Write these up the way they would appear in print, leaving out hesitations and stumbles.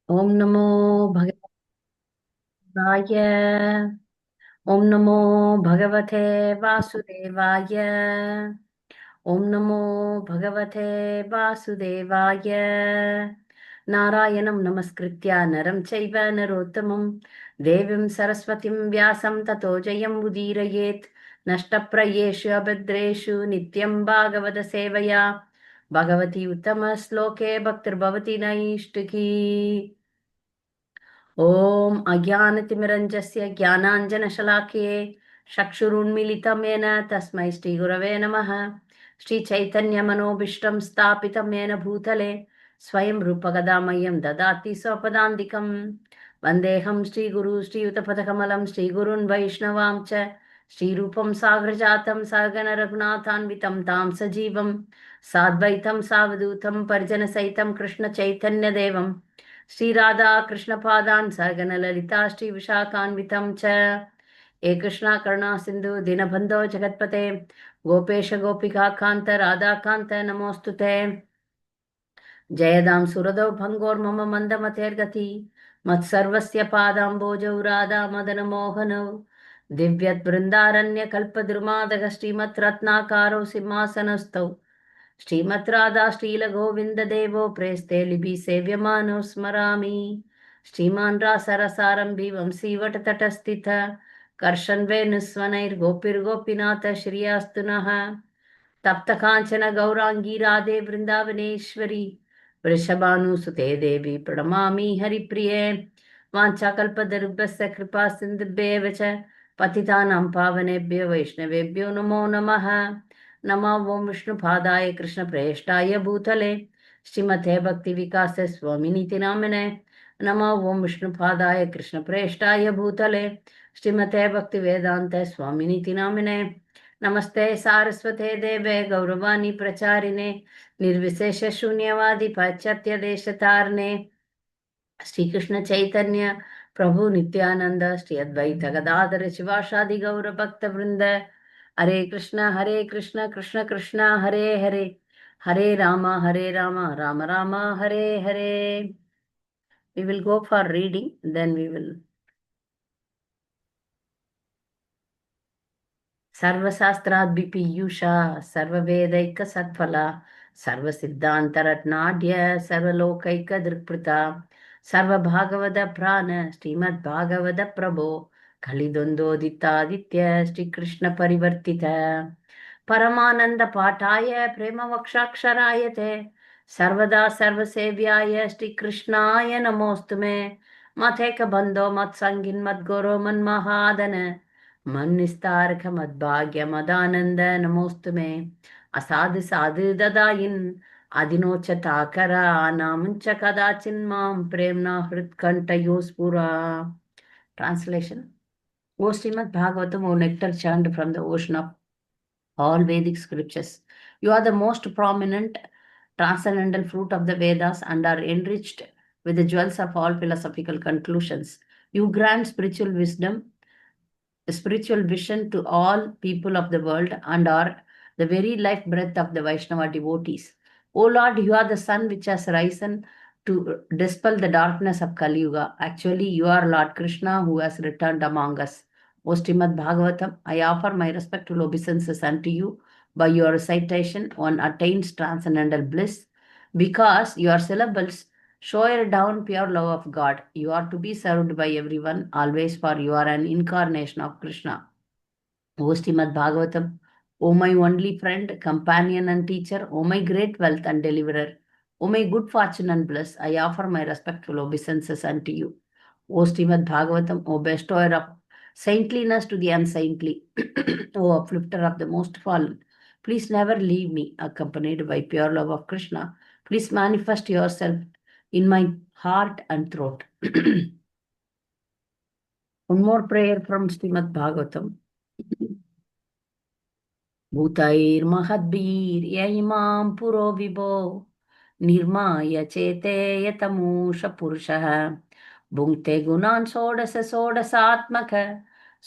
ॐ नमो भगवाय। ॐ नमो भगवते वासुदेवाय। ॐ नमो भगवते वासुदेवाय। नारायणं नमस्कृत्य नरं चैव नरोत्तमं देवीं सरस्वतीं व्यासं ततो जयम् उदीरयेत्। नष्टप्रायेषु अभद्रेषु नित्यं भागवतसेवया भगवती उत्तमश्लोके भक्तिर्भवति नैष्टिकी। ॐ अज्ञानतिमिरञ्जस्य ज्ञानाञ्जनशलाकये चक्षुरुन्मीलितं येन तस्मै श्रीगुरवे नमः। श्रीचैतन्यमनोभीष्टं स्थापितं येन भूतले स्वयं रूपगदामह्यं ददाति स्वपदान्तिकं। वन्देऽहं श्रीगुरु श्रीयुतपदकमलं श्रीगुरुन् वैष्णवां च श्रीरूपं साग्रजातं सहगण रघुनाथान्वितं तां सजीवं साद्वैतं सावधूतं परिजनसहितं कृष्णचैतन्यदेवं श्रीराधा कृष्णपादान् सहगण ललिता श्रीविशाखान्वितं च। हे कृष्णा करुणा सिन्धु दीनबन्धो जगत्पते गोपेश गोपिका कान्त राधाकान्त नमोऽस्तुते। जयदां सुरदौ भङ्गोर्मम मन्दमतेर्गति मत्सर्वस्य पादाम्बोजौ राधा मदनमोहनौ दिव्यद्बृन्दारण्यकल्पद्रुमादः श्रीमद्रत्नाकारौ सिंहासनस्थौ श्रीमद् राधा श्रीलगोविन्ददेवो प्रेस्ते लिपि सेव्यमानो स्मरामि। श्रीमान् रासरसारम्भि वंशीवटतटस्थित कर्षन् वेणुस्वनैर्गोपिर्गोपीनाथ श्रियास्तु नः। तप्त काञ्चन गौराङ्गी राधे वृन्दावनेश्वरी वृषभानुसुते देवी प्रणमामि हरिप्रिये। वाञ्छाकल्पतरुभ्यश्च कृपा सिन्धुभ्येव च पतितानां पावनेभ्यो वैष्णवेभ्यो नमो नमः। नमः ॐ विष्णुपादाय कृष्णप्रेष्ठाय भूतले श्रीमते भक्तिविकास स्वामिनीति नामिने। नमः ॐ विष्णुपादाय कृष्णप्रेष्ठाय भूतले श्रीमते भक्तिवेदान्त स्वामिनीति नामिने। नमस्ते सारस्वते देवे गौरवाणी प्रचारिणे निर्विशेष शून्यवादी पाश्चात्य देशतारणे श्रीकृष्ण चैतन्य प्रभु नित्यानंद श्री अद्वैत गदाधर शिवाशादि गौर भक्त वृंद। हरे Krishna Krishna Krishna Hare Hare Hare Ram Ram Ram Hare Hare. We will go for reading, then we will. सर्वशास्त्राद्विपीयूषा सर्ववेदैकसत्फला सर्वसिद्धान्तरत्नाढ्य सर्वलोकैकदृक्पृता सर्वभागवत प्राण श्रीमद्भागवत प्रभो कलिदोन्दोदितादित्य श्रीकृष्ण परिवर्तित परमानंद पाठाय प्रेम वक्षाक्षराय ते सर्वदा सर्वसेव्याय श्रीकृष्णाय नमोस्तुमे। मथेक बंधो मत्संगिन मद्गुरो मन्महादन मन्निस्तारक मद्भाग्य मदानंद नमोस्तु मे। असाधु साधु ददायिन् अधिनोच्चताकर नामुञ्च कदाचिन्मां प्रेम्णा हृत्कण्ठयोस्फुरा। Translation. O Srimad Bhagavatam, O nectar churned from the ocean of all Vedic scriptures, you are the most prominent transcendental fruit of the Vedas and are enriched with the jewels of all philosophical conclusions. You grant spiritual wisdom, spiritual vision to all people of the world and are the very life breath of the Vaishnava devotees. O Lord, you are the sun which has risen to dispel the darkness of Kali Yuga. Actually, you are Lord Krishna who has returned among us. O Srimad Bhagavatam, I offer my respectful obeisances unto you. By your recitation, one attains transcendental bliss because your syllables shower down pure love of God. You are to be served by everyone, always, for you are an incarnation of Krishna. O Srimad Bhagavatam, O my only friend, companion and teacher, O my great wealth and deliverer, O my good fortune and bliss, I offer my respectful obeisances unto you. O Srimad Bhagavatam, O bestower of saintliness to the unsaintly, O uplifter of the most fallen, please never leave me, accompanied by pure love of Krishna. Please manifest yourself in my heart and throat. One more prayer from Srimad Bhagavatam. भूतैर्महद्भिर्यैमां पुरो विभो निर्माय चेते यतमूष पुरुषः भुङ्क्ते गुणान् षोडश षोडशात्मक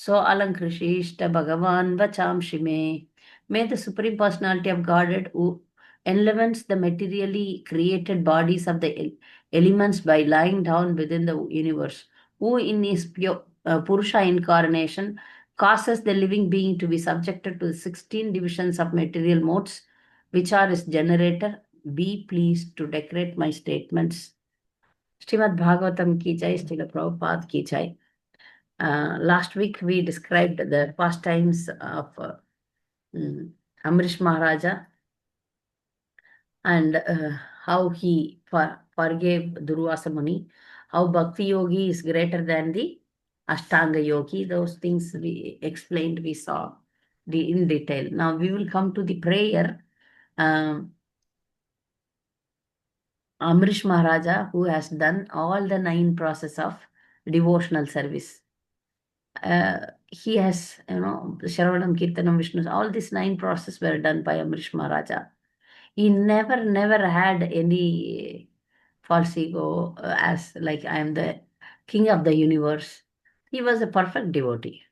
सो अलङ्कृशिष्ट भगवान् वचांसि मे. May the Supreme Personality of Godhead, who enlevens the materially created bodies of the elements by lying down within the universe, who in his pure Purusha incarnation causes the living being to be subjected to the 16 divisions of material modes, which are his generator. Be pleased to decorate my statements. Srimad Bhagavatam ki jai, Srila Prabhupada ki jai. Last week we described the pastimes of Amrish Maharaja and how he forgave Durvasa Muni, how Bhakti Yogi is greater than the Ashtanga Yogi. Those things we explained, we saw in detail. Now we will come to the prayer. Amrish Maharaja, who has done all the 9 process of devotional service. He has, Shravanam, Kirtanam, Vishnu, all these 9 process were done by Amrish Maharaja. He never had any false ego as like I am the king of the universe. He was a perfect devotee,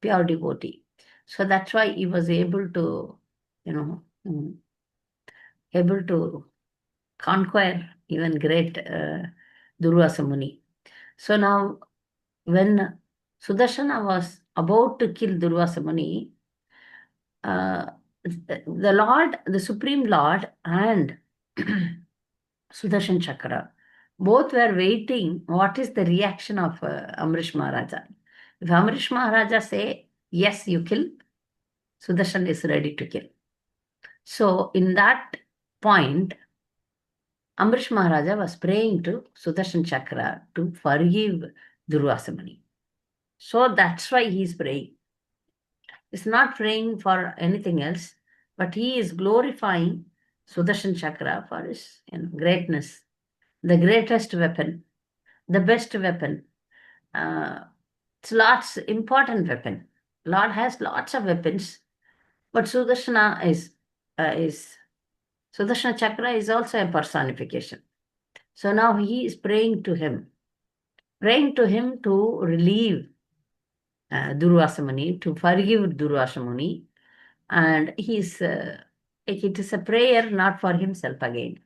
pure devotee. So that's why he was able to, able to conquer even great Durvasa Muni. So now when Sudarshana was about to kill Durvasa Muni, the Lord, the Supreme Lord and Sudarshan Chakra, both were waiting what is the reaction of Amrish Maharaja. If Amrish Maharaja say, yes, you kill, Sudarshan is ready to kill. So in that point, Amrish Maharaja was praying to Sudarshan Chakra to forgive Durvasa Muni. So that's why he is praying. He's not praying for anything else, but he is glorifying Sudarshan Chakra for his greatness, the greatest weapon, the best weapon. It's lots important weapon. Lord has lots of weapons, but Sudarshana Chakra is also a personification. So now he is praying to him to relieve Durvasa Muni, to forgive Durvasa Muni, and it is a prayer not for himself again.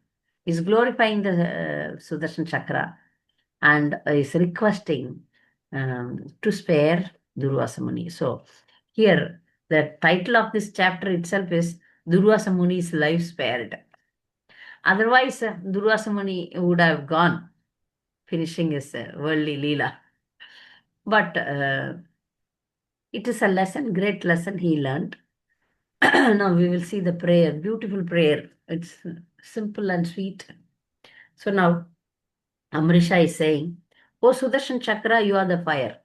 He's glorifying the Sudarshan Chakra and is requesting to spare Durvasa Muni. So here, the title of this chapter itself is Durvasa Muni's life spared. Otherwise, Durvasa Muni would have gone, finishing his worldly leela. But it is a lesson, great lesson he learned. Now we will see the prayer, beautiful prayer. It's simple and sweet. So now Amrisha is saying, O Sudarshan Chakra, you are the fire.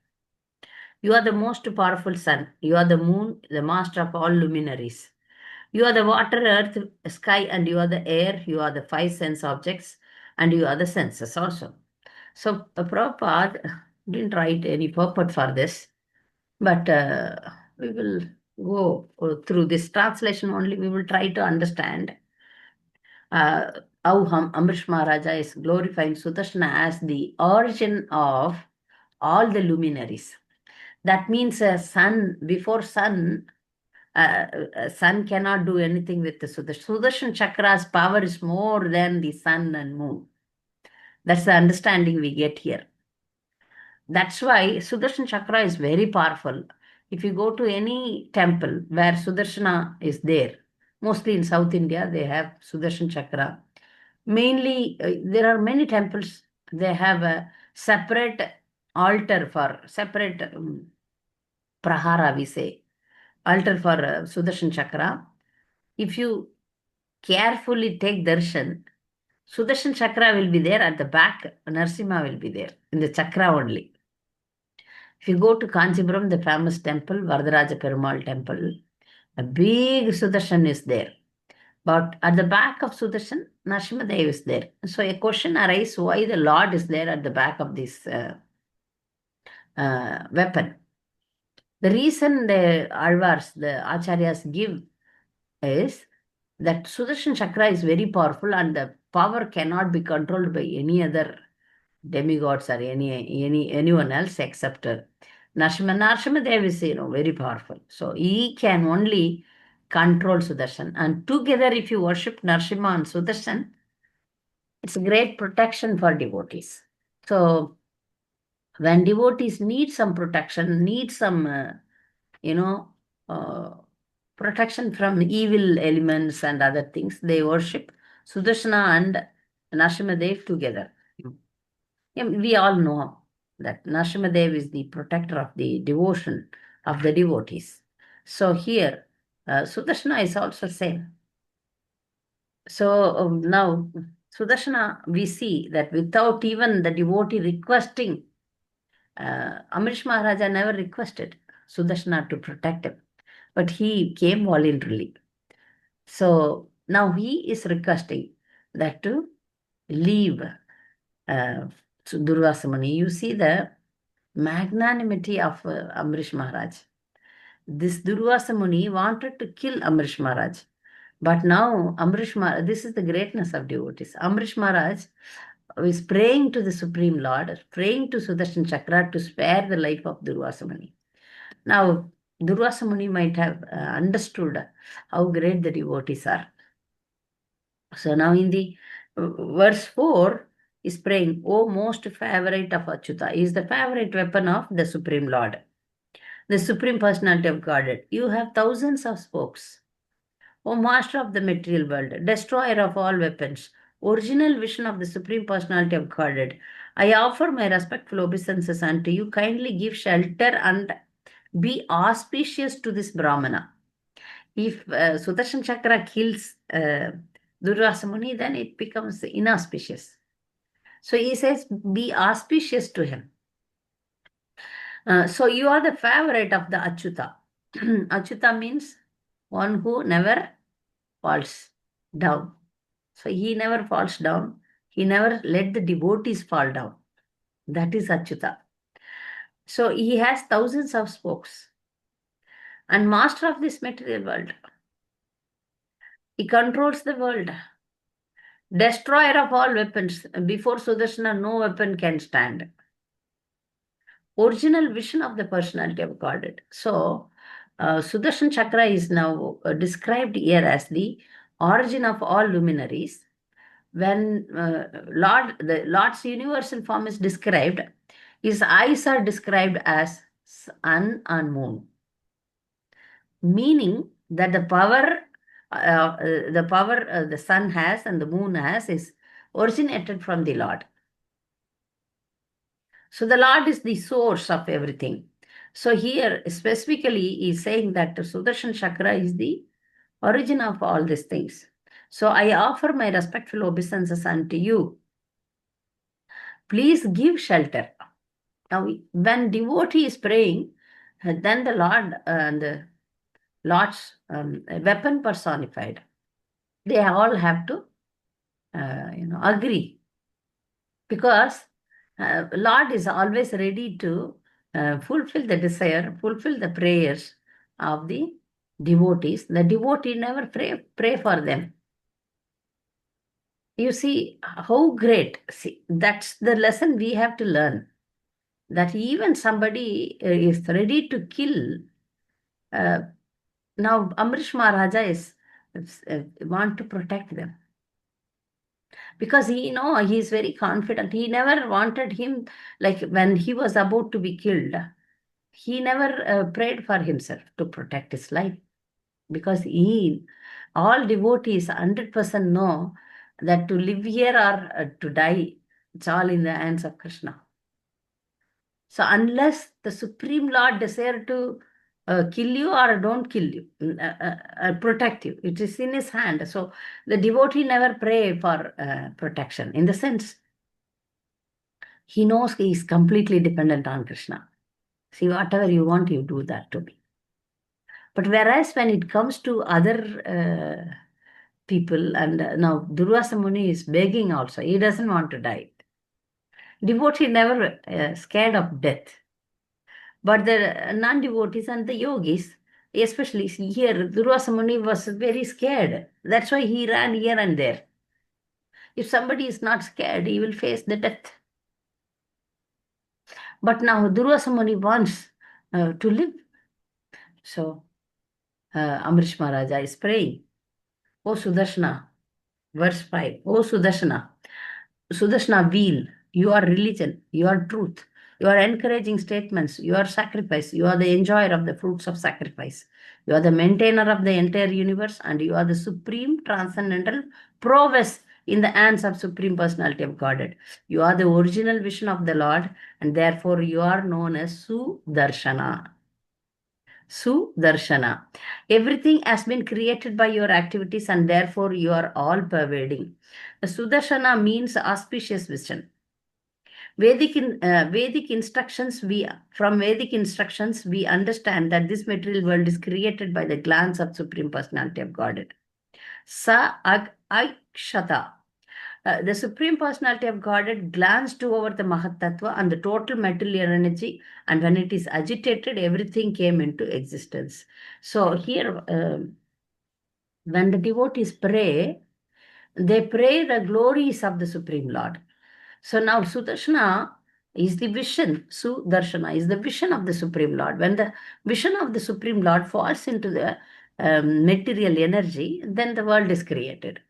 You are the most powerful sun. You are the moon, the master of all luminaries. You are the water, earth, sky, and you are the air. You are the 5 sense objects, and you are the senses also. So Prabhupada didn't write any purport for this, but we will go through this translation only. We will try to understand how Amrish Maharaja is glorifying Sudarshana as the origin of all the luminaries. That means sun, before sun, sun cannot do anything with the Sudarshan. Sudarshan Chakra's power is more than the sun and moon. That's the understanding we get here. That's why Sudarshan Chakra is very powerful. If you go to any temple where Sudarshana is there, mostly in South India, they have Sudarshan Chakra. Mainly, there are many temples. They have a separate altar for separate prahara, we say, altar for Sudarshan Chakra. If you carefully take darshan, Sudarshan Chakra will be there at the back, Narsimha will be there, in the chakra only. If you go to Kanchipuram, the famous temple, Varadaraja Perumal temple, a big Sudarshan is there. But at the back of Sudarshan, Narasimhadev is there. So a question arises why the Lord is there at the back of this weapon. The reason the Alvars, the Acharyas give is that Sudarshan Chakra is very powerful and the power cannot be controlled by any other demigods or anyone else except Narasimhadev is very powerful. So he can only control Sudarshan. And together, if you worship Narasimha and Sudarshan, it's a great protection for devotees. So when devotees need some protection, need some, you know, uh, protection from evil elements and other things, they worship Sudarshana and Narasimhadev together. Yeah, we all know that Narasimhadev is the protector of the devotion of the devotees. So here, Sudarshana is also same. So now, Sudarshana, we see that without even the devotee requesting, Amrish Maharaja never requested Sudarshana to protect him, but he came voluntarily. So now he is requesting that to leave Durvasa Muni. You see the magnanimity of Amrish Maharaj. This Durvasa Muni wanted to kill Amrish Maharaj. But now Amrish Maharaj, this is the greatness of devotees. Amrish Maharaj is praying to the Supreme Lord, praying to Sudarshan Chakra to spare the life of Durvasa Muni. Now, Durvasa Muni might have understood how great the devotees are. So now in the verse 4 is praying, O most favorite of Achyuta, is the favorite weapon of the Supreme Lord, the Supreme Personality of Godhead. You have thousands of spokes. O Master of the material world, destroyer of all weapons, original vision of the Supreme Personality of Godhead, I offer my respectful obeisances unto you. Kindly give shelter and be auspicious to this Brahmana. If Sudarshan Chakra kills Durvasa Muni, then it becomes inauspicious. So he says, be auspicious to him. So you are the favorite of the Achyuta. Achyuta means one who never falls down. So he never falls down. He never let the devotees fall down. That is Achyuta. So he has thousands of spokes. And master of this material world. He controls the world. Destroyer of all weapons. Before Sudarshana, no weapon can stand. Original vision of the personality of Godhead. So, Sudarshan Chakra is now described here as the origin of all luminaries. When the Lord's universal form is described, his eyes are described as sun and moon, meaning that the power the sun has and the moon has is originated from the Lord. So the Lord is the source of everything. So here specifically he is saying that the Sudarshan Chakra is the origin of all these things. So I offer my respectful obeisances unto you. Please give shelter. Now, when devotee is praying, then the Lord and the Lord's weapon personified, they all have to, agree, because Lord is always ready to fulfill the desire, fulfill the prayers of the devotees. The devotee never pray for them. You see how great. See, that's the lesson we have to learn. That even somebody is ready to kill. Now Amrish Maharaja is want to protect them because he is very confident. He never wanted him, like when he was about to be killed, he never prayed for himself to protect his life, because all devotees 100% know that to live here or to die, it's all in the hands of Krishna. So unless the Supreme Lord desire to kill you or don't kill you, protect you, it is in his hand. So the devotee never pray for protection. In the sense, he knows he is completely dependent on Krishna. See, whatever you want, you do that to me. But whereas when it comes to other people, and now Durvasa Muni is begging also, he doesn't want to die. Devotee never scared of death. But the non-devotees and the yogis, especially here, Durvasa Muni was very scared. That's why he ran here and there. If somebody is not scared, he will face the death. But now Durvasa Muni wants to live. So Amrish Maharaja is praying, "O Sudarshana," verse 5, "O Sudarshana, Sudarshana wheel, you are religion, you are truth, you are encouraging statements, you are sacrifice, you are the enjoyer of the fruits of sacrifice, you are the maintainer of the entire universe, and you are the supreme transcendental prowess in the hands of Supreme Personality of Godhead. You are the original vision of the Lord, and therefore you are known as Sudarshana." Sudarshana. Everything has been created by your activities, and therefore you are all pervading. Sudarshana means auspicious vision. Vedic instructions, from Vedic instructions, we understand that this material world is created by the glance of Supreme Personality of Godhead. Sa ag aikshata. The Supreme Personality of Godhead glanced over the Mahat Tattva and the total material energy, and when it is agitated, everything came into existence. So here, when the devotees pray, they pray the glories of the Supreme Lord. So now Sudarshana is the vision. Sudarshana is the vision of the Supreme Lord. When the vision of the Supreme Lord falls into the material energy, then the world is created.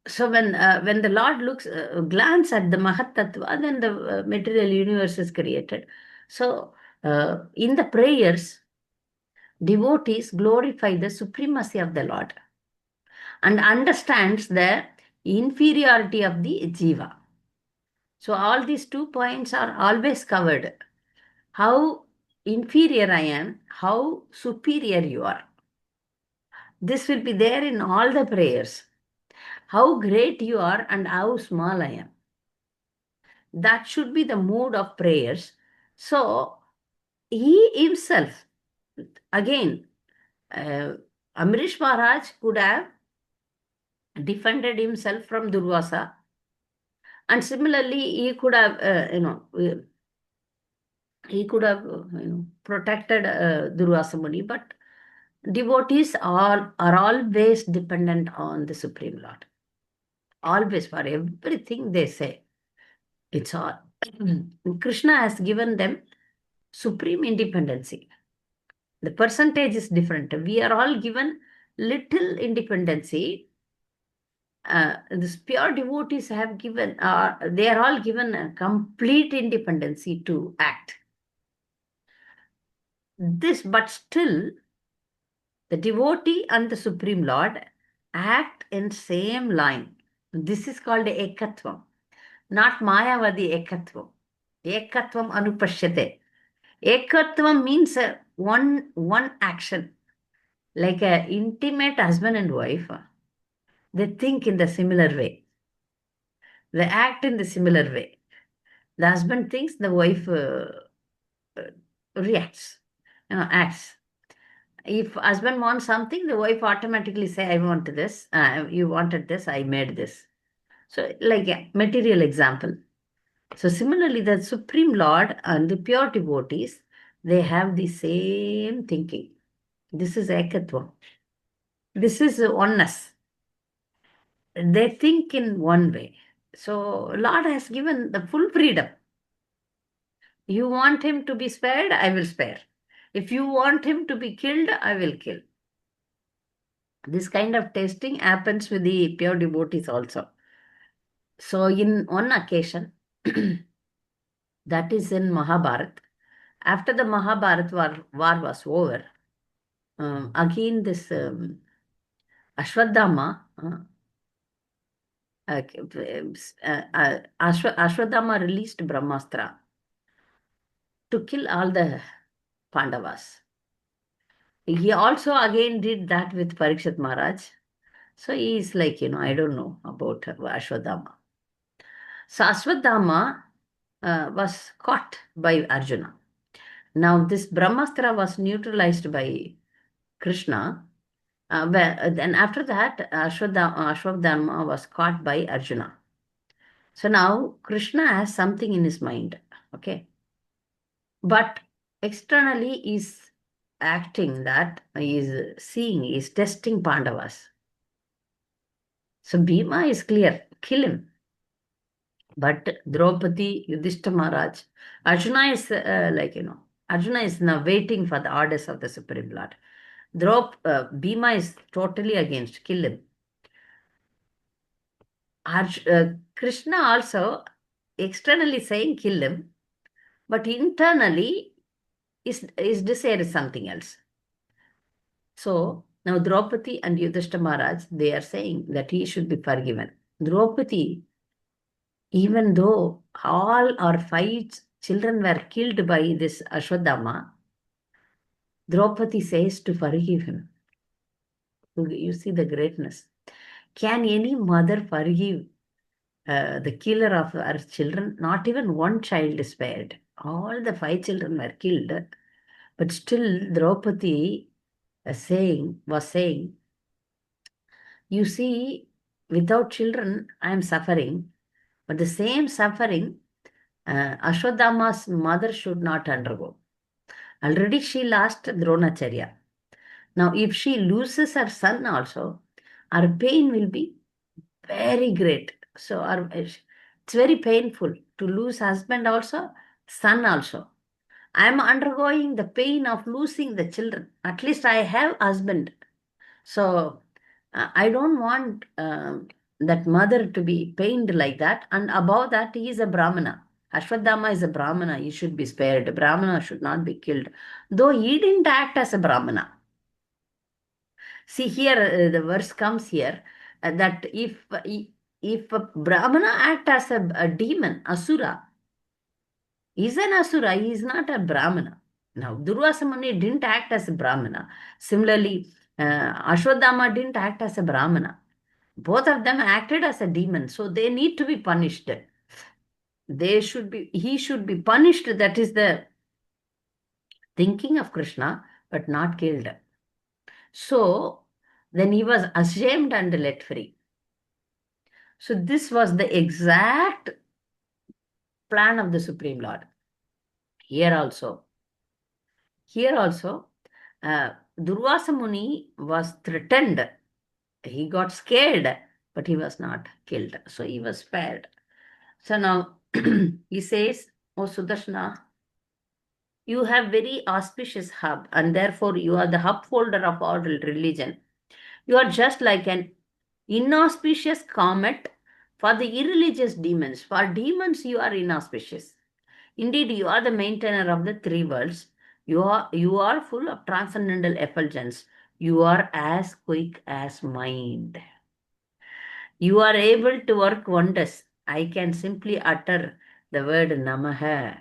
So when the Lord looks glance at the Mahat Tattva, then the material universe is created. So in the prayers, devotees glorify the supremacy of the Lord and understands the inferiority of the jiva. So all these 2 points are always covered. How inferior I am, how superior you are. This will be there in all the prayers. How great you are and how small I am. That should be the mood of prayers. So he himself, again, Amrish Maharaj could have defended himself from Durvasa, and similarly he could have, protected Durvasa Muni, but devotees are always dependent on the Supreme Lord. Always, for everything they say. It's all. Krishna has given them supreme independency. The percentage is different. We are all given little independency. These pure devotees have given, they are all given a complete independency to act. But still, the devotee and the Supreme Lord act in same line. This is called ekatvam, not Mayavadi ekatvam. Ekatvam anupashyate. Ekatvam means one action, like an intimate husband and wife. They think in the similar way. They act in the similar way. The husband thinks, the wife reacts, acts. If husband wants something, the wife automatically say, "I want this. You wanted this. I made this." So, like a material example. So similarly, the Supreme Lord and the pure devotees, they have the same thinking. This is ekatvam. This is oneness. They think in one way. So Lord has given the full freedom. You want him to be spared, I will spare. If you want him to be killed, I will kill. This kind of testing happens with the pure devotees also. So in one occasion, that is in Mahabharata, after the Mahabharata war was over, again this Ashwadhama, Ashwadhama released Brahmastra to kill all the Pandavas. He also again did that with Parikshit Maharaj. So he is like, I don't know about Ashwadhama. So Ashwadhama was caught by Arjuna. Now this Brahmastra was neutralized by Krishna. Then after that, Ashwadhama was caught by Arjuna. So now Krishna has something in his mind. Okay. But externally is acting that is seeing, is testing Pandavas. So Bhima is clear, kill him. But Draupadi, Yudhishthira Maharaj, Arjuna is Arjuna is now waiting for the orders of the Supreme Lord. Bhima is totally against, kill him. Krishna also externally saying kill him, but internally is desire something else. So now Draupadi and Yudhishthira Maharaj, they are saying that he should be forgiven. Draupadi, even though all our 5 children were killed by this Ashwadama, Draupadi says to forgive him. You see the greatness. Can any mother forgive the killer of her children? Not even one child is spared. All the 5 children were killed, but still Draupadi was saying, you see, without children, I am suffering, but the same suffering Ashwadama's mother should not undergo. Already she lost Dronacharya. Now, if she loses her son also, her pain will be very great. So, it's very painful to lose husband also, son also. I am undergoing the pain of losing the children. At least I have husband. So, I don't want that mother to be pained like that. And above that, he is a Brahmana. Ashwadama is a Brahmana. He should be spared. Brahmana should not be killed. Though he didn't act as a Brahmana. See here, the verse comes here that if a Brahmana act as a demon, Asura, he's an Asura, he is not a Brahmana. Now, Durvasa Muni didn't act as a Brahmana. Similarly, Ashwadama didn't act as a Brahmana. Both of them acted as a demon, so they need to be punished. He should be punished. That is the thinking of Krishna, but not killed. So then he was ashamed and let free. So this was the exact plan of the Supreme Lord. Here also, Durvasa Muni was threatened. He got scared, but he was not killed. So he was spared. So now he says, "Oh Sudarshana, you have very auspicious hub, and therefore you are the upholder of all religion. You are just like an inauspicious comet for the irreligious demons. For demons, you are inauspicious. Indeed, you are the maintainer of the 3 worlds. You are full of transcendental effulgence. You are as quick as mind. You are able to work wonders. I can simply utter the word Namaha,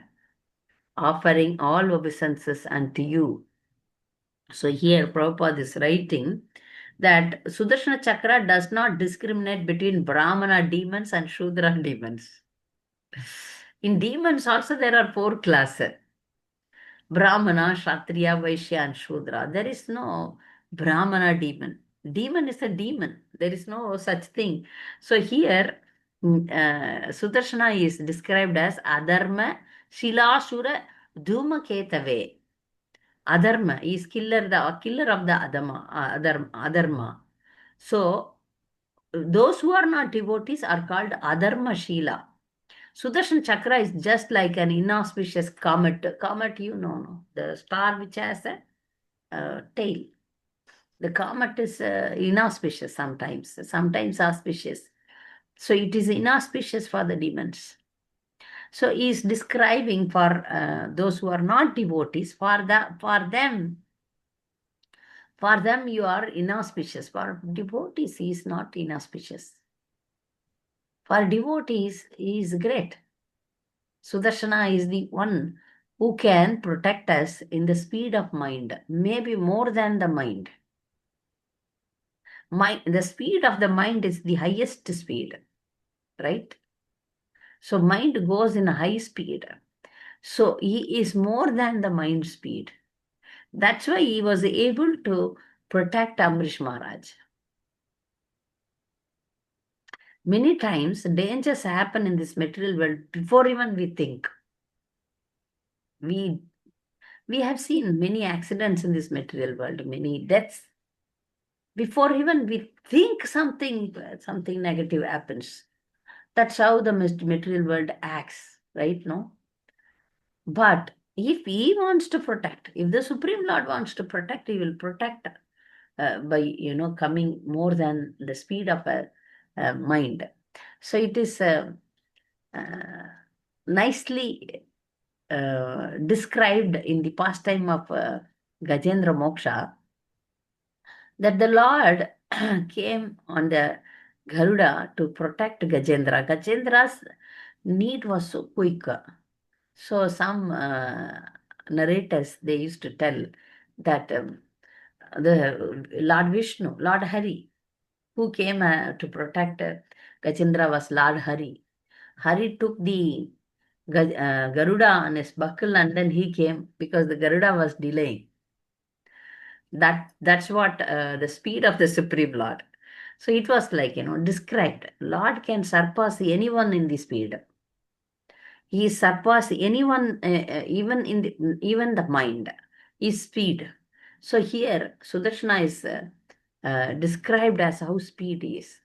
offering all obeisances unto you." So here Prabhupada is writing that Sudarshana Cakra does not discriminate between Brahmana demons and Shudra demons. In demons also there are 4 classes: Brahmana, Kshatriya, Vaishya and Shudra. There is no Brahmana demon. Demon is a demon. There is no such thing. So here Sudarshana is described as Adharma, Shilashura, Dhumaketave. Adharma is killer of the Adharma. So those who are not devotees are called Adharma Shila. Sudarshan Chakra is just like an inauspicious comet. Comet, no, the star which has a tail. The comet is inauspicious sometimes auspicious. So it is inauspicious for the demons. So he is describing for those who are not devotees, for them you are inauspicious. For devotees, he is not inauspicious. For devotees, he is great. Sudarshana is the one who can protect us in the speed of mind, maybe more than the mind. The speed of the mind is the highest speed, right? So mind goes in a high speed. So he is more than the mind speed. That's why he was able to protect Ambrish Maharaj. Many times dangers happen in this material world before even we think. We have seen many accidents in this material world, many deaths. Before even we think something negative happens. That's how the material world acts, right? No? But if he wants to protect, if the Supreme Lord wants to protect, he will protect by coming more than the speed of a mind. So it is uh, nicely described in the pastime of Gajendra Moksha that the Lord came on the Garuda to protect Gajendra. Gajendra's need was so quick. So some narrators, they used to tell that the Lord Vishnu, Lord Hari, who came to protect Gajendra was Lord Hari. Hari took the Garuda on his buckle and then he came because the Garuda was delaying. That's what the speed of the Supreme Lord. So it was like, described. Lord can surpass anyone in the speed. He surpass anyone, even the mind, his speed. So here, Sudarshana is described as how speed is.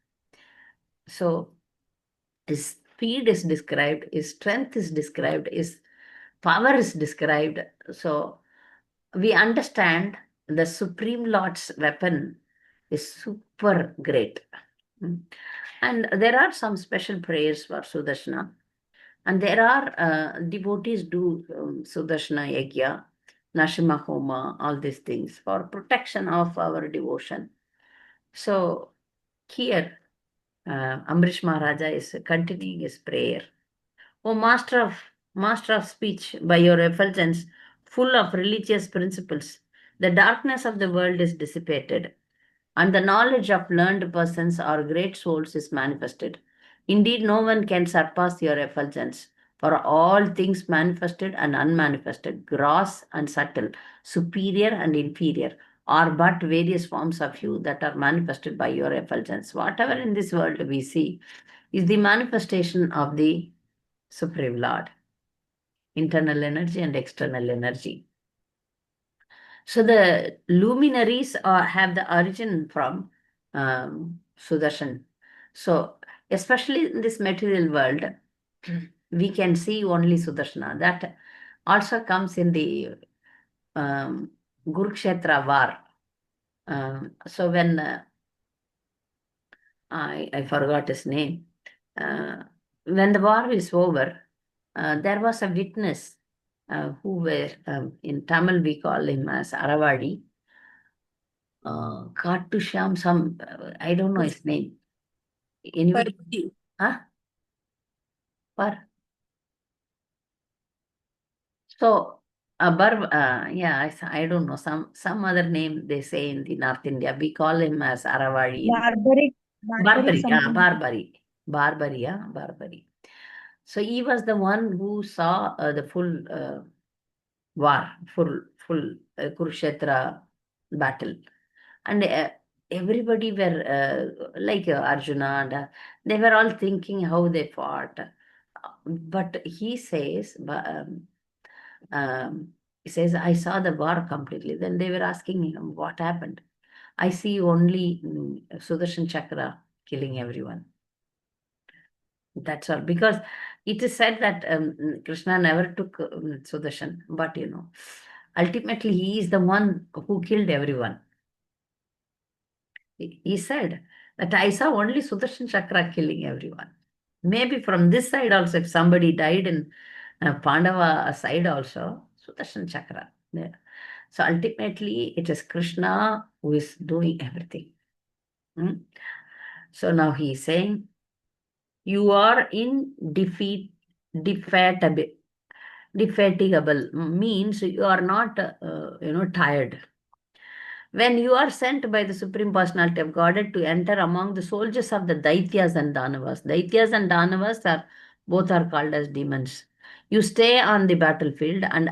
So his speed is described, his strength is described, his power is described. So we understand the Supreme Lord's weapon is super great. Mm. And there are some special prayers for Sudarshana. And there are devotees do Sudarshana Yagya, Nashima Homa, all these things for protection of our devotion. So here, Ambrish Maharaja is continuing his prayer. O master of speech, by your effulgence, full of religious principles, the darkness of the world is dissipated, and the knowledge of learned persons or great souls is manifested. Indeed, no one can surpass your effulgence, for all things manifested and unmanifested, gross and subtle, superior and inferior, are but various forms of you that are manifested by your effulgence. Whatever in this world we see is the manifestation of the Supreme Lord, internal energy and external energy. So the luminaries have the origin from Sudarshan. So especially in this material world, we can see only Sudarshana. That also comes in the Kurukshetra war. So when I forgot his name, when the war is over, there was a witness who were, in Tamil we call him as Aravadi, Kattusham, some, I don't know his name. Anybody? Huh? Par. So, yeah, I don't know, some other name they say in the North India. We call him as Aravadi. Barbaric something. Barbary, yeah, Barbary. So he was the one who saw the full war, full Kurukshetra battle. And everybody were like Arjuna, and they were all thinking how they fought. But he says, I saw the war completely. Then they were asking him, what happened? I see only Sudarshan Chakra killing everyone. That's all. Because it is said that Krishna never took Sudarshan, but ultimately he is the one who killed everyone. He said that I saw only Sudarshan Chakra killing everyone. Maybe from this side also, if somebody died in Pandava side also, Sudarshan Chakra. Yeah. So ultimately, it is Krishna who is doing everything. Hmm? So now he is saying, you are defeatable. Defatigable means you are not, tired. When you are sent by the Supreme Personality of Godhead to enter among the soldiers of the Daityas and Danavas. Daityas and Danavas are both are called as demons. You stay on the battlefield and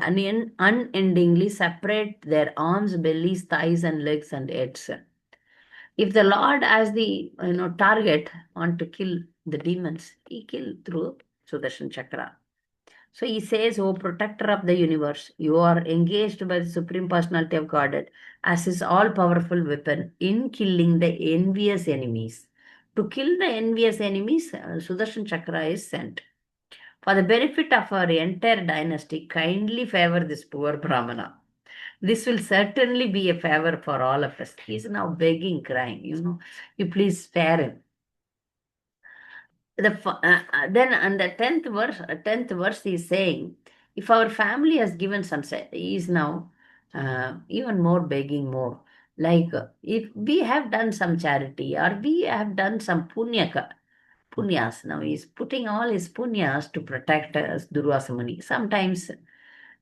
unendingly separate their arms, bellies, thighs, and legs and heads. If the Lord as the target want to kill the demons, he kill through Sudarshan Chakra. So he says, O protector of the universe, you are engaged by the Supreme Personality of Godhead as his all powerful weapon in killing the envious enemies. To kill the envious enemies, Sudarshan Chakra is sent. For the benefit of our entire dynasty, kindly favor this poor Brahmana. This will certainly be a favor for all of us. He is now begging, crying, you please spare him. Then on the 10th verse he is saying, if our family has given some, he is now even more begging more. Like if we have done some charity or we have done some punyas, now he is putting all his punyas to protect us, Durvasa Muni. Sometimes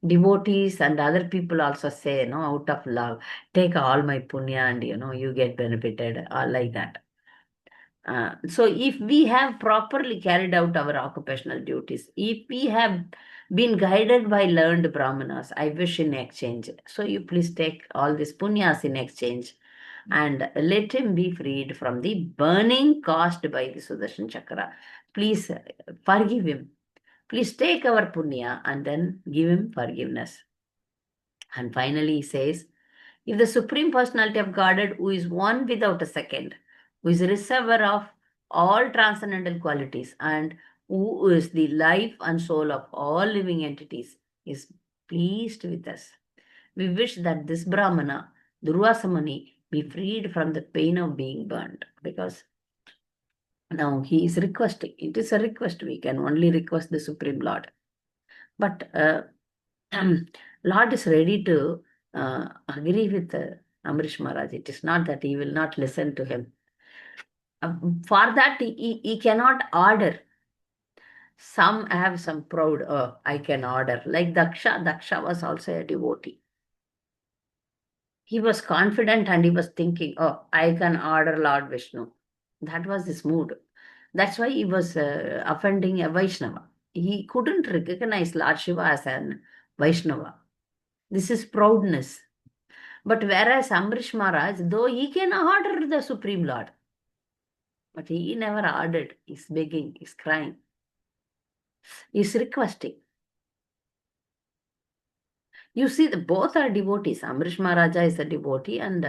devotees and other people also say, out of love, take all my punya and you get benefited, or like that. So if we have properly carried out our occupational duties, if we have been guided by learned brahmanas, I wish in exchange. So you please take all these punyas in exchange and let him be freed from the burning caused by the Sudarshan Chakra. Please forgive him. Please take our punya and then give him forgiveness. And finally he says, if the Supreme Personality of Godhead, who is one without a second, who is a reservoir of all transcendental qualities, and who is the life and soul of all living entities, is pleased with us, we wish that this Brahmana, Durvasa Muni, be freed from the pain of being burned. Because now he is requesting. It is a request. We can only request the Supreme Lord. But Lord is ready to agree with Amrish Maharaj. It is not that he will not listen to him. For that, he cannot order. Some have some proud, I can order. Like Daksha. Daksha was also a devotee. He was confident and he was thinking, I can order Lord Vishnu. That was his mood. That's why he was offending a Vaishnava. He couldn't recognize Lord Shiva as an Vaishnava. This is proudness. But whereas Amrish Maharaj, though he can order the Supreme Lord, but he never ordered. He's begging, he's crying, he's requesting. You see, both are devotees. Amrish Maharaja is a devotee and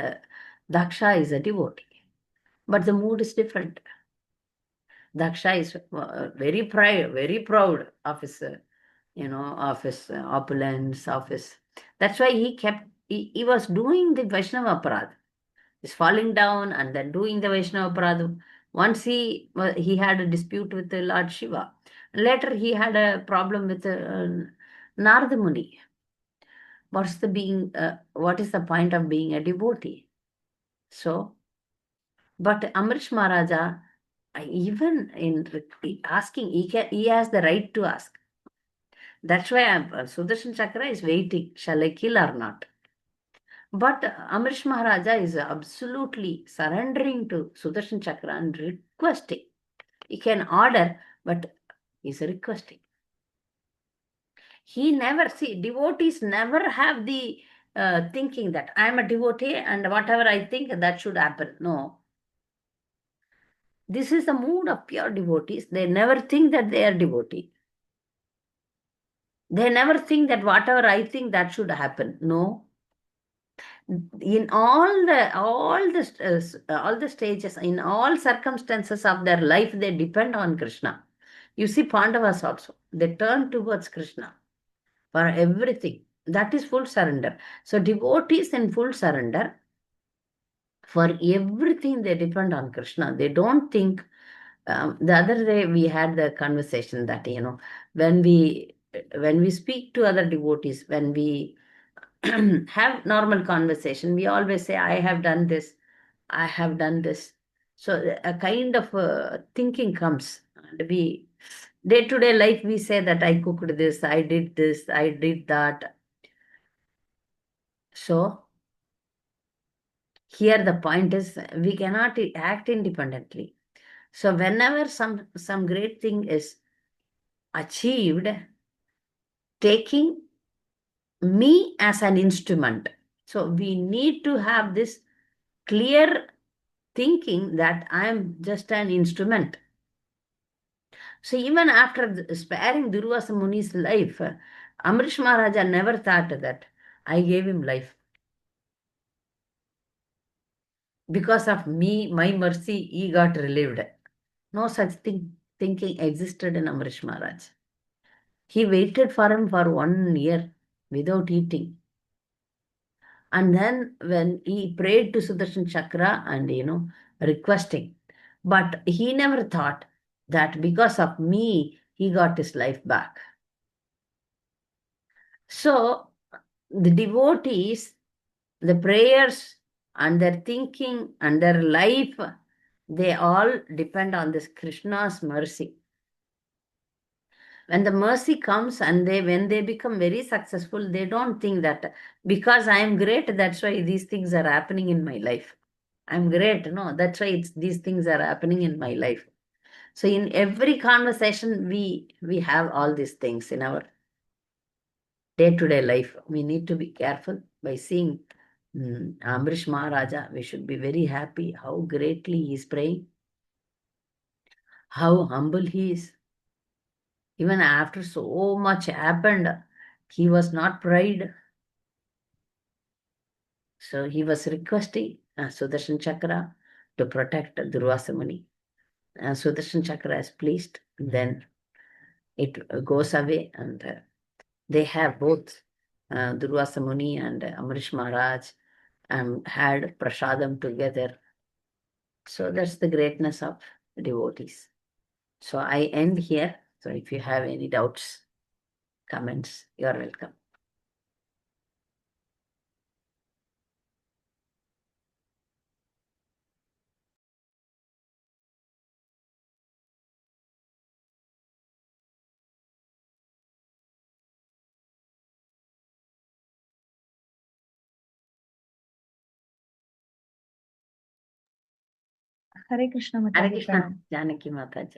Daksha is a devotee. But the mood is different. Daksha is very proud of his, opulence, of his. That's why he was doing the Vaishnava Aparadha. He's falling down and then doing the Vaishnava Aparadha. Once he had a dispute with the Lord Shiva. Later he had a problem with Narada Muni. What is the point of being a devotee? So, but Amrish Maharaja, even in asking, he has the right to ask. That's why Sudarshan Chakra is waiting. Shall I kill or not? But Amrish Maharaja is absolutely surrendering to Sudarshan Chakra and requesting. He can order, but he's requesting. Devotees never have the thinking that I am a devotee and whatever I think that should happen. No. This is the mood of pure devotees. They never think that they are devotee. They never think that whatever I think that should happen. No. In all the stages, in all circumstances of their life, they depend on Krishna. You see, Pandavas also, they turn towards Krishna for everything. That is full surrender. So devotees in full surrender, for everything they depend on Krishna. They don't think. The other day we had the conversation that when we speak to other devotees, when we have normal conversation, we always say, I have done this, I have done this. So a kind of thinking comes. And we day-to-day life, we say that I cooked this, I did that. So here the point is, we cannot act independently. So whenever some great thing is achieved, taking me as an instrument. So we need to have this clear thinking that I am just an instrument. So even after sparing Durvasa Muni's life, Amrish Maharaja never thought that I gave him life. Because of me, my mercy, he got relieved. No such thinking existed in Amrish Maharaj. He waited for him for 1 year without eating. And then when he prayed to Sudarshan Chakra and, requesting, but he never thought that because of me, he got his life back. So the devotees, the prayers and their thinking and their life, they all depend on this Krishna's mercy. When the mercy comes and when they become very successful, they don't think that because I am great, that's why these things are happening in my life. I'm great. No, that's why these things are happening in my life. So in every conversation, we have all these things in our day-to-day life. We need to be careful by seeing Ambrish Maharaja. We should be very happy how greatly he is praying, how humble he is. Even after so much happened, he was not pride. So he was requesting Sudarshan Chakra to protect Durvasa Muni. Sudarshan Chakra is pleased. Then it goes away, and they have both Durvasa Muni and Amrish Maharaj had prasadam together. So that's the greatness of devotees. So I end here. So if you have any doubts, comments, you are welcome. Hare Krishna, Hare Mataji. Krishna, Janaki Mataji.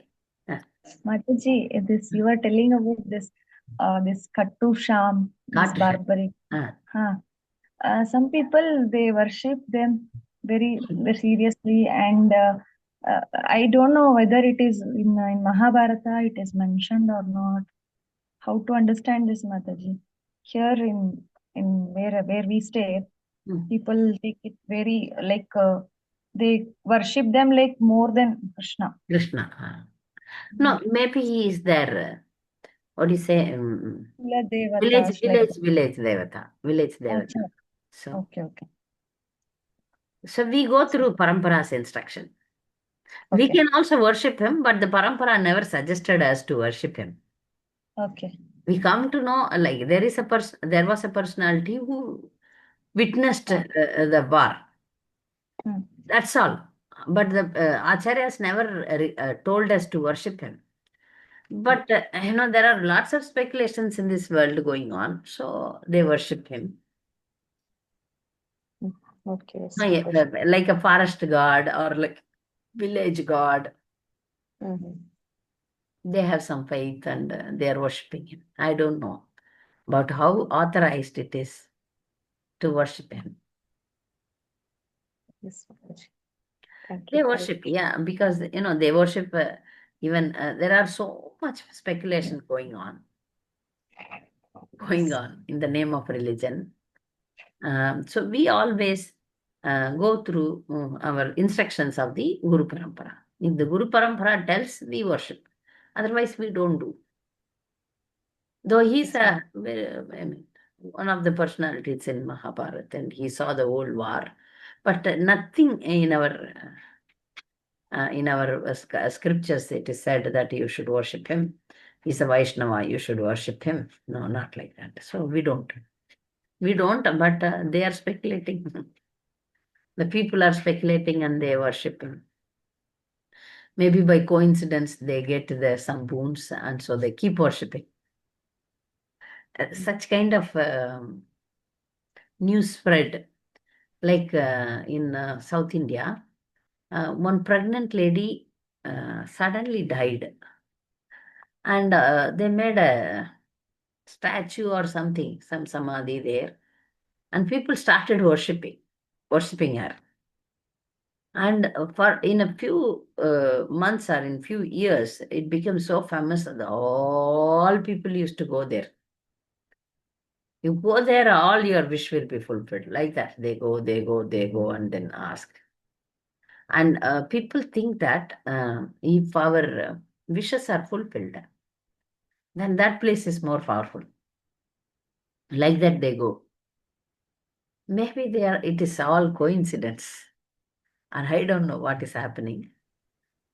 Mataji, this you are telling about this Kattu Sham, this Kattu Sham. barbaric. Some people, they worship them very, very seriously, and I don't know whether it is in Mahabharata it is mentioned or not. How to understand this, Mataji? Here in where we stay, people take it very like they worship them like more than Krishna. Krishna. No, maybe he is there. What do you say? Village Devata. Village Devata. So, okay. So we go through Parampara's instruction. We Okay. can also worship him, but the Parampara never suggested us to worship him. Okay. We come to know, like there was a personality who witnessed the war. That's all. But the Acharyas never told us to worship him. But there are lots of speculations in this world going on, so they worship him. Okay. Like a forest god or like village god. They have some faith and they are worshipping him. I don't know about how authorized it is to worship him. Yes, thank They you. worship, yeah, because they worship. Even there are so much speculation going on in the name of religion. So we always go through our instructions of the Guru Parampara. If the Guru Parampara tells, we worship. Otherwise, we don't do. Though he's one of the personalities in Mahabharata, and he saw the whole war, but nothing in our scriptures it is said that you should worship him. He's a Vaishnava, you should worship him. No, not like that. So we don't. But they are speculating. The people are speculating and they worship him. Maybe by coincidence they get some boons and so they keep worshipping. Such kind of news spread. Like in South India, one pregnant lady suddenly died. And they made a statue or something, some samadhi there. And people started worshipping her. And for in a few months or in few years, it became so famous that all people used to go there. You go there, all your wish will be fulfilled. Like that, they go, and then ask. And people think that if our wishes are fulfilled, then that place is more powerful. Like that they go. Maybe it is all coincidence. And I don't know what is happening.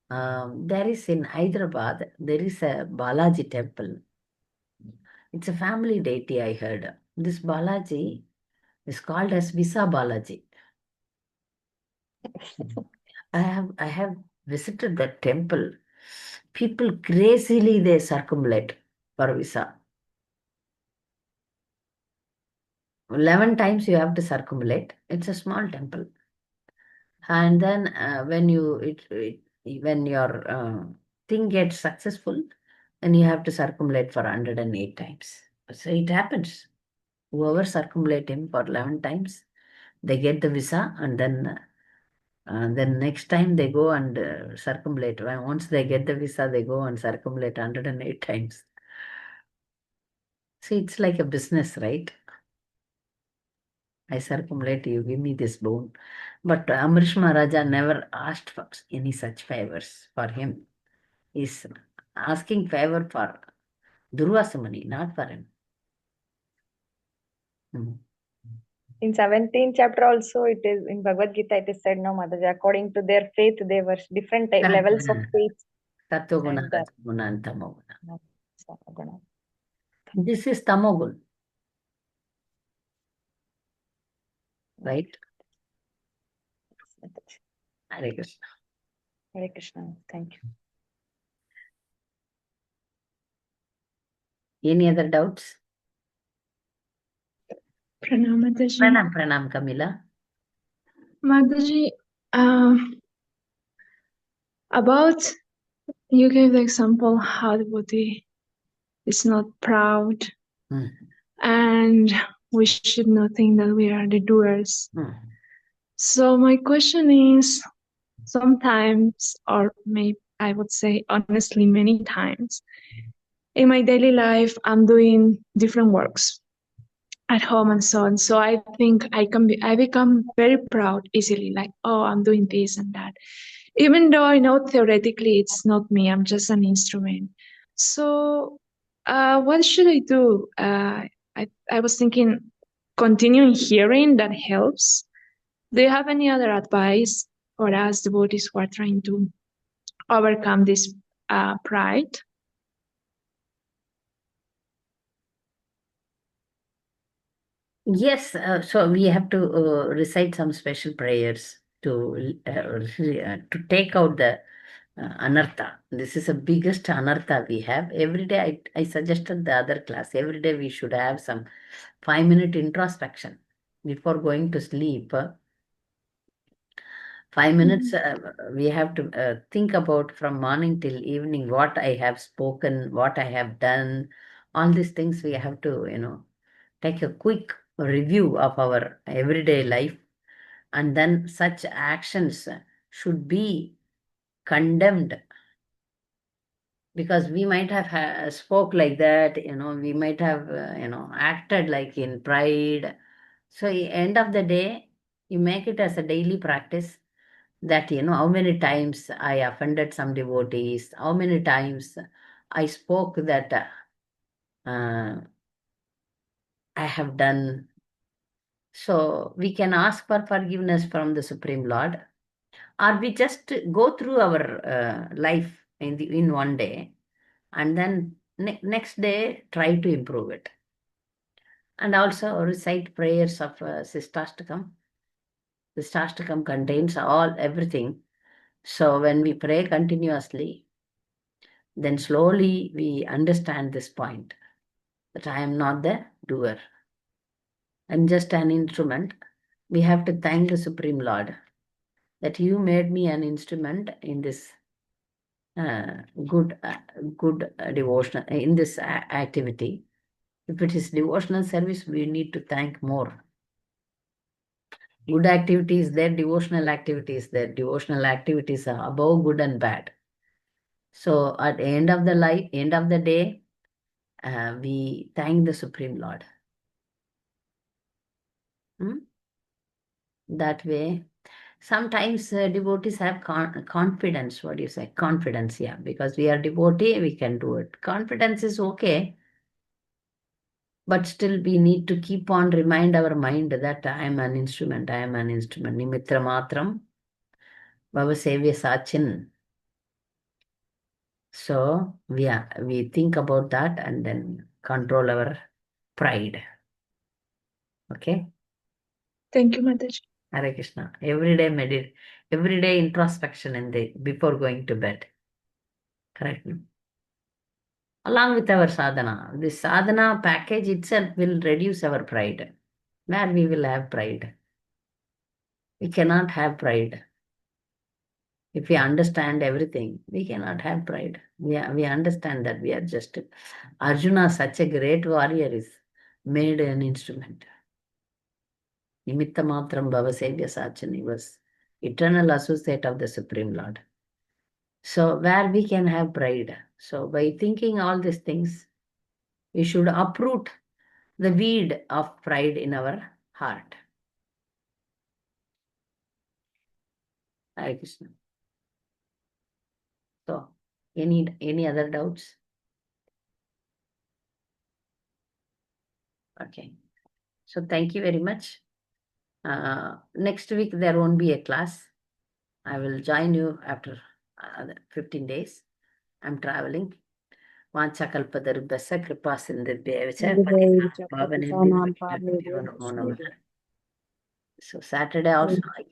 There is in Hyderabad, there is a Balaji temple. It's a family deity, I heard. This Balaji is called as Visa Balaji. I have visited that temple. People crazily they circumambulate for visa. 11 times you have to circumambulate. It's a small temple. And then when your thing gets successful, then you have to circumambulate for 108 times. So it happens. Whoever circumambulate him for 11 times, they get the visa, and then next time they go and circumambulate. Once they get the visa, they go and circumambulate 108 times. See, it's like a business, right? I circumambulate, you give me this bone. But Amrish Maharaja never asked for any such favors for him. He's asking favor for Durvasa Muni, not for him. Hmm. In 17th chapter also, it is in Bhagavad Gita, it is said, no, Mataji, according to their faith, they were different levels of faith. Sattoguna, And Rajoguna, and Tamoguna. no, Samaguna. This is Tamogul, right? Hare Krishna. Hare Krishna. Thank you. Any other doubts? Pranam Mataji. Pranam, Kamila. Mataji, about you gave the example how the body is not proud, and we should not think that we are the doers. So my question is, sometimes, or maybe I would say honestly many times, in my daily life, I'm doing different works at home and so on. So I think I become very proud easily, like, oh, I'm doing this and that. Even though I know theoretically it's not me, I'm just an instrument. So what should I do? I was thinking continuing hearing that helps. Do you have any other advice for us devotees who are trying to overcome this pride? Yes, so we have to recite some special prayers to take out the anartha. This is the biggest anartha we have. Every day, I suggested the other class, every day we should have some 5-minute introspection before going to sleep. 5 minutes, we have to think about from morning till evening what I have spoken, what I have done, all these things we have to, take a quick review of our everyday life, and then such actions should be condemned, because we might have spoke like that, we might have acted like in pride. So end of the day, you make it as a daily practice, that how many times I offended some devotees, how many times I spoke that I have done. So we can ask for forgiveness from the Supreme Lord, or we just go through our life in one day, and then next day try to improve it. And also recite prayers of Sistashtakam. Sistashtakam contains everything. So when we pray continuously, then slowly we understand this point, that I am not the doer. I'm just an instrument. We have to thank the Supreme Lord that you made me an instrument in this good devotional, in this activity. If it is devotional service, we need to thank more. Good activities there, devotional activities there. Devotional activities are above good and bad. So at the end of the day, we thank the Supreme Lord. That way. Sometimes devotees have confidence. What do you say? Confidence, yeah. Because we are devotee, we can do it. Confidence is okay. But still we need to keep on remind our mind that I am an instrument. I am an instrument. Nimitra matram, Bhavasevya sachin. So we think about that and then control our pride. Okay? Thank you, Mataji. Hare Krishna. Every day introspection before going to bed. Correct? Along with our sadhana. This sadhana package itself will reduce our pride. Where we will have pride. We cannot have pride. If we understand everything, we cannot have pride. We understand that we are just... Arjuna, such a great warrior, is made an instrument. Nimitta matram bhavasevya sachani was eternal associate of the Supreme Lord. So where we can have pride. So by thinking all these things, we should uproot the weed of pride in our heart. Hare Krishna. So, any other doubts? Okay. So thank you very much. Next week there won't be a class. I will join you after 15 days. I'm traveling. Vanchakalpatarubhasya kripa sindhibhyevacha patitanam pavanebhyo vaishnavibhyo namo namah. So Saturday also I can